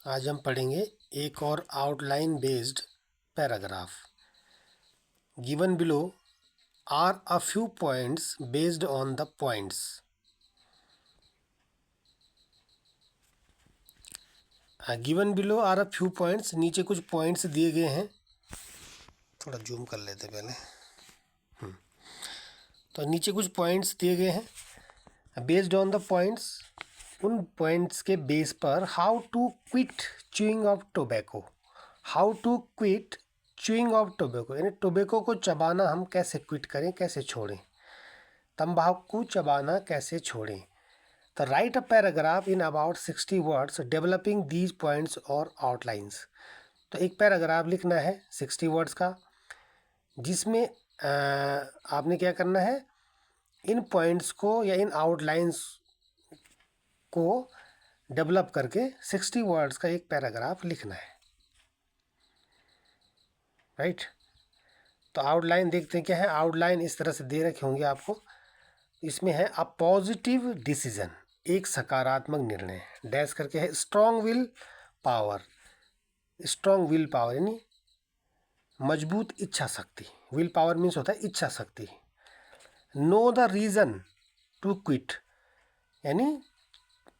आज हम पढ़ेंगे एक और outline based paragraph. Given below are a few points based on the points. Given below are a few points, नीचे कुछ पॉइंट्स दिए गए हैं। थोड़ा जूम कर लेते पहले। तो नीचे कुछ पॉइंट्स दिए गए हैं। बेस्ड ऑन द पॉइंट्स, उन पॉइंट्स के बेस पर how to quit chewing of tobacco. How to quit chewing of tobacco यानी टोबैको को चबाना हम कैसे क्विट करें, कैसे छोड़ें, तंबाकू चबाना कैसे छोड़ें। तो right a paragraph in about 60 words developing these points और आउटलाइंस। तो एक पैराग्राफ लिखना है 60 वर्ड्स का, जिसमें आपने क्या करना है, इन पॉइंट्स को या इन आउटलाइंस को डेवलप करके 60 वर्ड्स का एक पैराग्राफ लिखना है। राइट। तो आउटलाइन देखते हैं क्या है। आउटलाइन इस तरह से दे रखे होंगे आपको। इसमें है अ पॉजिटिव डिसीजन, एक सकारात्मक निर्णय, डैश करके है strong will power. Strong will power यानी मजबूत इच्छा शक्ति। विल पावर मीन्स होता है इच्छा शक्ति। Know the reason to quit यानी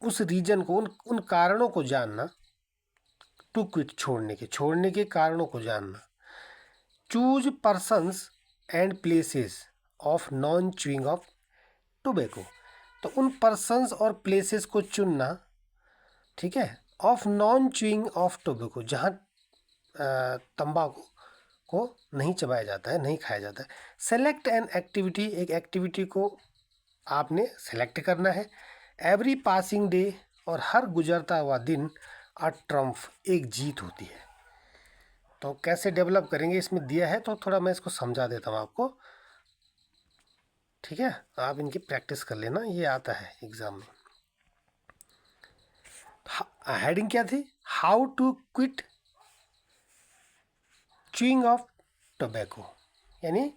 उस रीजन को, उन कारणों को जानना। टू क्विट छोड़ने के कारणों को जानना। Choose persons and places of non chewing of tobacco. तो उन पर्सन्स और प्लेसेस को चुनना, ठीक है, of non chewing of tobacco, जहाँ तंबाकू को नहीं चबाया जाता है, नहीं खाया जाता है। सेलेक्ट एन एक्टिविटी, एक एक्टिविटी को आपने सेलेक्ट करना है। एवरी पासिंग डे, और हर गुजरता हुआ दिन अ ट्रम्फ, एक जीत होती है। तो कैसे डेवलप करेंगे इसमें दिया है, तो थोड़ा मैं इसको समझा देता हूँ आपको। ठीक है, आप इनकी प्रैक्टिस कर लेना, ये आता है एग्जाम में। हेडिंग क्या थी, how to quit chewing of tobacco यानी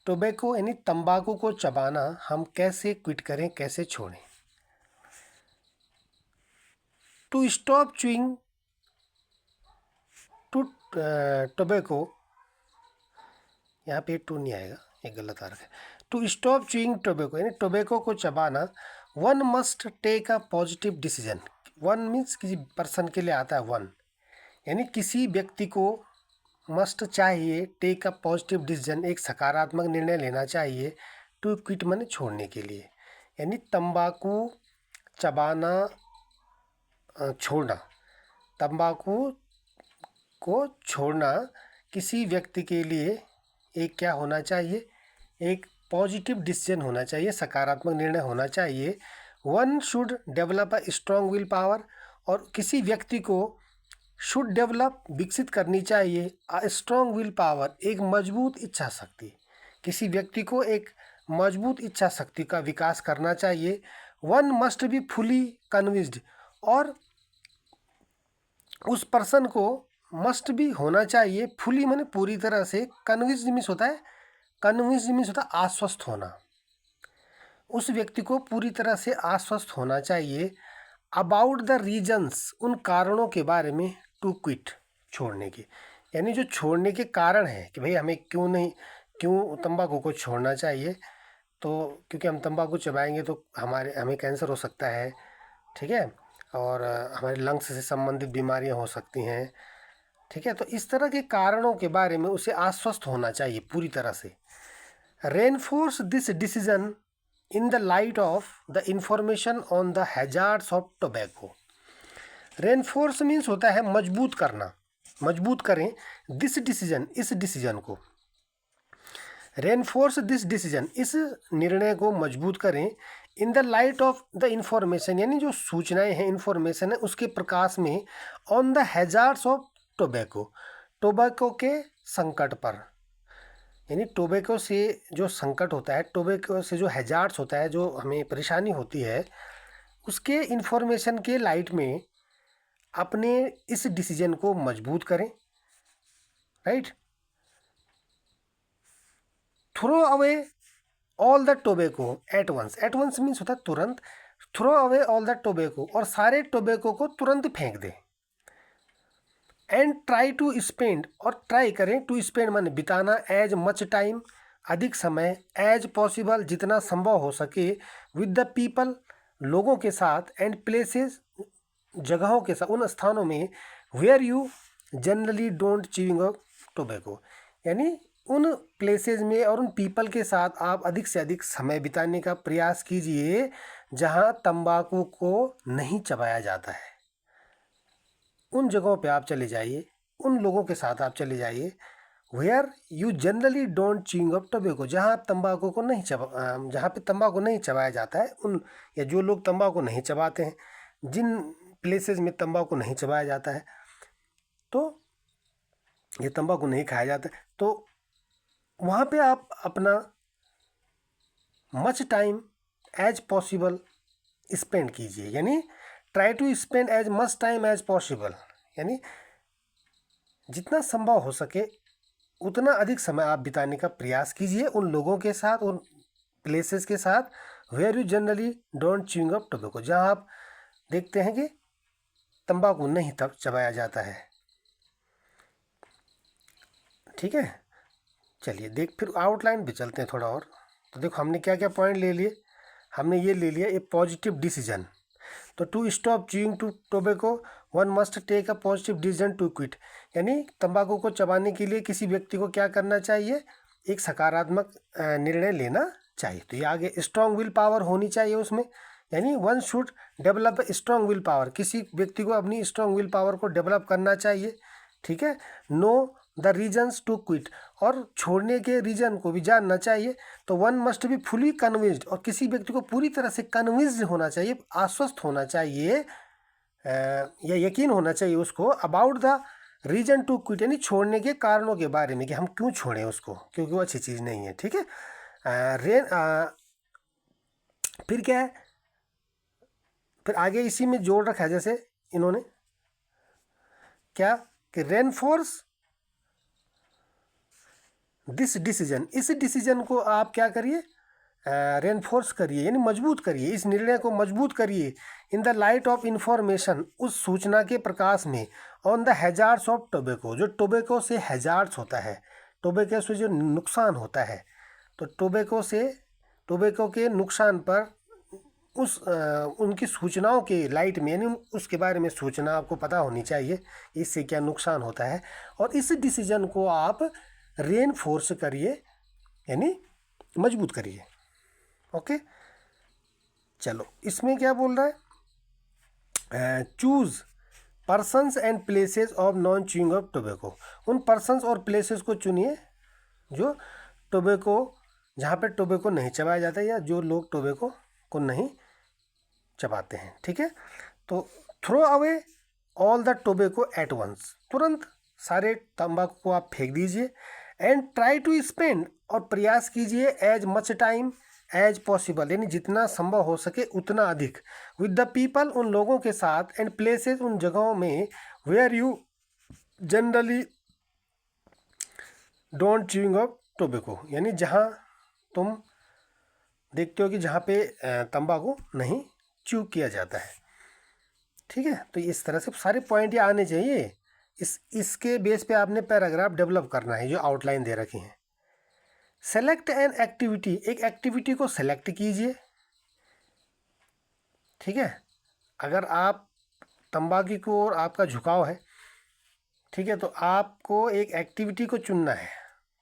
टोबैको यानी तंबाकू को चबाना हम कैसे क्विट करें, कैसे छोड़ें। To stop chewing to tobacco, यहाँ पे टू नहीं आएगा, ये गलत आ रहा है। टू स्टॉप च्यूइंग टोबैको यानी टोबैको को चबाना, one must take a positive decision. One means किसी पर्सन के लिए आता है वन, यानी किसी व्यक्ति को मस्ट चाहिए, टेक अ पॉजिटिव डिसीजन, एक सकारात्मक निर्णय लेना चाहिए। टू क्विट माने छोड़ने के लिए, यानी तंबाकू चबाना, छोड़ना। तंबाकू को छोड़ना किसी व्यक्ति के लिए एक क्या होना चाहिए, एक पॉजिटिव डिसीजन होना चाहिए, सकारात्मक निर्णय होना चाहिए। One should develop a strong will power, और किसी व्यक्ति को शुड डेवलप विकसित करनी चाहिए अ स्ट्रॉन्ग विल पावर, एक मजबूत इच्छा शक्ति। किसी व्यक्ति को एक मजबूत इच्छा शक्ति का विकास करना चाहिए। One must be fully convinced, और उस पर्सन को मस्ट भी होना चाहिए, फुली माने पूरी तरह से, कन्विंस्ड मीन्स होता है, कन्विंस्ड मीन्स होता है आश्वस्त होना। उस व्यक्ति को पूरी तरह से आश्वस्त होना चाहिए। अबाउट द रीजन्स, उन कारणों के बारे में, टू क्विट छोड़ने के, यानी जो छोड़ने के कारण हैं कि भाई हमें क्यों तंबाकू को छोड़ना चाहिए। तो क्योंकि हम तंबाकू चबाएंगे तो हमें कैंसर हो सकता है, ठीक है, और हमारे लंग्स से संबंधित बीमारियां हो सकती हैं। ठीक है, तो इस तरह के कारणों के बारे में उसे आश्वस्त होना चाहिए पूरी तरह से। Reinforce this decision in the light of the information on the hazards of tobacco. Reinforce means होता है मजबूत करना, मजबूत करें दिस डिसीजन, इस डिसीजन को। रेनफोर्स दिस डिसीजन, इस निर्णय को मजबूत करें। In the light of the information यानी जो सूचनाएं हैं, इंफॉर्मेशन है, उसके प्रकाश में। On the hazards of tobacco, tobacco के संकट पर, यानी टोबैको से जो संकट होता है, टोबैको से जो हैजार्ड्स होता है, जो हमें परेशानी होती है, उसके इंफॉर्मेशन के लाइट में अपने इस डिसीजन को मजबूत करें। Right. Throw away all the tobacco at once, at once means होता है तुरंत। Throw away all the tobacco, और सारे टोबैको को तुरंत फेंक दें। एंड ट्राई टू स्पेंड, और ट्राई करें, टू स्पेंड माने बिताना, एज मच टाइम अधिक समय, एज पॉसिबल जितना संभव हो सके, विद द पीपल लोगों के साथ, एंड प्लेसेस जगहों के साथ, उन स्थानों में, where you generally don't chewing tobacco, यानी उन प्लेसेस में और उन पीपल के साथ आप अधिक से अधिक समय बिताने का प्रयास कीजिए जहां तंबाकू को नहीं चबाया जाता है। उन जगहों पे आप चले जाइए, उन लोगों के साथ आप चले जाइए, where you generally don't chewing up tobacco, जहाँ तंबाकू को नहीं जहाँ पे तंबाकू नहीं चबाया जाता है, उन या जो लोग तंबाकू नहीं चबाते हैं, जिन प्लेसेस में तंबाकू नहीं चबाया जाता है, तो ये तंबाकू नहीं खाया जाता है, तो वहाँ पे आप अपना much time as possible spend कीजिए, यानी try to spend as much time as possible, यानी जितना संभव हो सके उतना अधिक समय आप बिताने का प्रयास कीजिए उन लोगों के साथ, उन प्लेसेस के साथ, where you generally don't chewing up tobacco, जहाँ आप देखते हैं कि तंबाकू नहीं तब चबाया जाता है। ठीक है, चलिए फिर आउटलाइन पे चलते हैं थोड़ा और। तो देखो हमने क्या क्या पॉइंट ले लिए। हमने ये ले लिया, ए पॉजिटिव डिसीजन, तो to stop chewing to tobacco one must take a positive decision to quit, यानी तंबाकू को चबाने के लिए किसी व्यक्ति को क्या करना चाहिए, एक सकारात्मक निर्णय लेना चाहिए। तो ये आगे स्ट्रॉन्ग विल पावर होनी चाहिए उसमें, यानी one should develop strong will power, किसी व्यक्ति को अपनी स्ट्रॉन्ग विल पावर को डेवलप करना चाहिए। ठीक है, know the reasons to quit, और छोड़ने के रीजन को भी जानना चाहिए। तो one must be fully convinced, और किसी व्यक्ति को पूरी तरह से कन्विंस्ड होना चाहिए, आश्वस्त होना चाहिए या यकीन होना चाहिए उसको, about the reason to quit, यानी छोड़ने के कारणों के बारे में कि हम क्यों छोड़ें उसको, क्योंकि वो अच्छी चीज़ नहीं है। ठीक है, फिर क्या है, फिर आगे इसी में जोड़ रखा है, जैसे इन्होंने क्या कि रेनफोर्स दिस डिसीजन, इस डिसीजन को आप क्या करिए, रेनफोर्स करिए, यानी मजबूत करिए, इस निर्णय को मजबूत करिए, in the light of information, उस सूचना के प्रकाश में, on the hazards of tobacco, जो टोबैको से हैजार्ड्स होता है, टोबैको से जो नुकसान होता है, तो टोबैको के नुकसान पर उनकी सूचनाओं के लाइट में, यानी उसके बारे में सूचना आपको पता होनी चाहिए, इससे क्या नुकसान होता है, और इस डिसीजन को आप रेनफोर्स करिए, यानी मजबूत करिए। ओके, चलो इसमें क्या बोल रहा है, choose persons and places of non chewing of tobacco, उन पर्सन्स और प्लेसेस को चुनिए जो टोबैको, जहाँ पे टोबैको नहीं चबाया जाता है, या जो लोग टोबैको को नहीं चबाते हैं। ठीक है, तो throw away all the tobacco at once, तुरंत सारे तंबाकू को आप फेंक दीजिए, एंड ट्राई टू स्पेंड, और प्रयास कीजिए, as much time as possible, यानी जितना संभव हो सके उतना अधिक, विद द पीपल, उन लोगों के साथ, एंड प्लेसेस, उन जगहों में, where you generally don't chewing of tobacco, यानी जहाँ तुम देखते हो कि जहाँ पे तंबाकू नहीं च्यू किया जाता है। ठीक है, तो इस तरह से सारे पॉइंट ये आने चाहिए, इसके बेस पे आपने पैराग्राफ डेवलप करना है जो आउटलाइन दे रखे हैं। सेलेक्ट एन एक्टिविटी, एक एक्टिविटी को सेलेक्ट कीजिए। ठीक है, अगर आप तंबाकू की ओर आपका झुकाव है, ठीक है, तो आपको एक एक्टिविटी को चुनना है।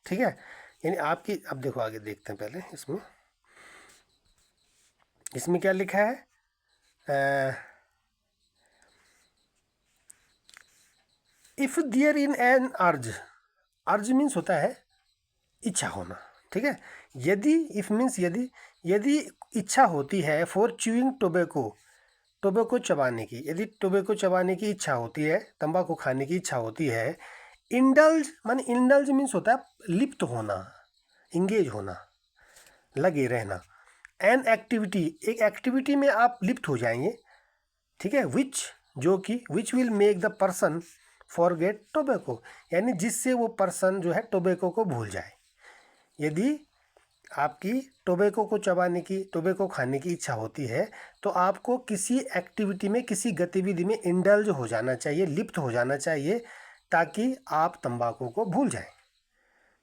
ठीक है, यानी आपकी, अब देखो आगे देखते हैं पहले इसमें क्या लिखा है, if there in an urge means होता है इच्छा होना। ठीक है, यदि, इफ मीन्स यदि इच्छा होती है, फॉर च्यूइंग टोबैको चबाने की, यदि टोबैको चबाने की इच्छा होती है, तंबाकू खाने की इच्छा होती है, इंडल्ज मीन्स होता है लिप्त होना, इंगेज होना, लगे रहना, एन एक्टिविटी, एक एक्टिविटी में आप लिप्त हो जाएंगे। ठीक है, which will make the person forget tobacco, यानी जिससे वो पर्सन जो है टोबैको को भूल जाए। यदि आपकी टोबैको को चबाने की, टोबैको खाने की इच्छा होती है, तो आपको किसी एक्टिविटी में, किसी गतिविधि में इंडल्ज हो जाना चाहिए, लिप्त हो जाना चाहिए, ताकि आप तंबाकू को भूल जाएं।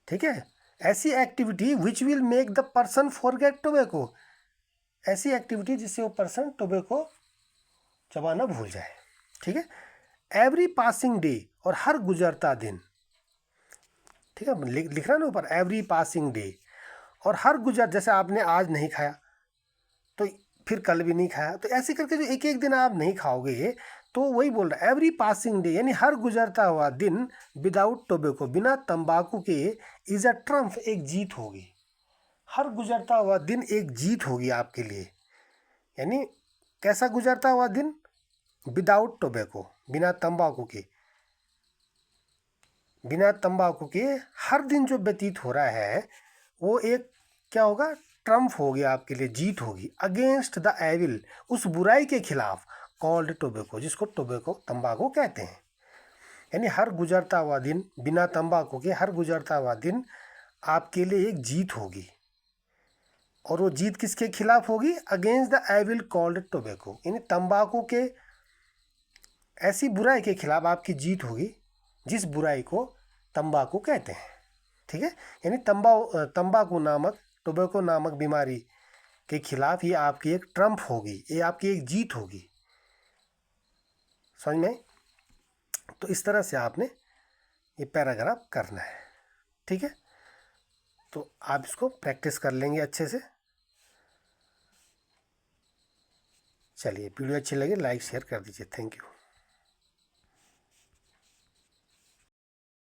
ठीक है, ऐसी activity which will make the person forget tobacco, ऐसी एक्टिविटी जिससे वो पर्सन टोबैको चबाना भूल जाए। ठीक है, एवरी पासिंग डे, और हर गुजरता दिन। ठीक है, लिख रहा ना ऊपर एवरी पासिंग डे, और हर जैसे आपने आज नहीं खाया तो फिर कल भी नहीं खाया, तो ऐसे करके जो एक एक दिन आप नहीं खाओगे, तो वही बोल रहा है एवरी पासिंग डे, यानी हर गुजरता हुआ दिन विदाउट टोबैको, बिना तंबाकू के, इज अ ट्रम्फ, एक जीत होगी। हर गुजरता हुआ दिन एक जीत होगी आपके लिए। यानी कैसा गुजरता हुआ दिन? विदाउट टोबैको, बिना तंबाकू के, बिना तंबाकू के हर दिन जो व्यतीत हो रहा है वो एक क्या होगा? ट्रम्फ हो गया आपके लिए, जीत होगी। अगेंस्ट द एविल, उस बुराई के खिलाफ, कॉल्ड टोबैको, जिसको टोबैको तंबाकू कहते हैं। यानी हर गुजरता हुआ दिन बिना तंबाकू के, हर गुजरता हुआ दिन आपके लिए एक जीत होगी। और वो जीत किसके खिलाफ होगी? Against the evil called tobacco, यानी तंबाकू के ऐसी बुराई के खिलाफ आपकी जीत होगी जिस बुराई को तंबाकू कहते हैं। ठीक है, यानी तंबाकू नामक, टोबैको नामक बीमारी के खिलाफ ये आपकी एक ट्रम्प होगी, ये आपकी एक जीत होगी। समझ में? तो इस तरह से आपने ये पैराग्राफ करना है। ठीक है, तो आप इसको प्रैक्टिस कर लेंगे अच्छे से। चलिए, वीडियो अच्छी लगे लाइक शेयर कर दीजिए। Thank you.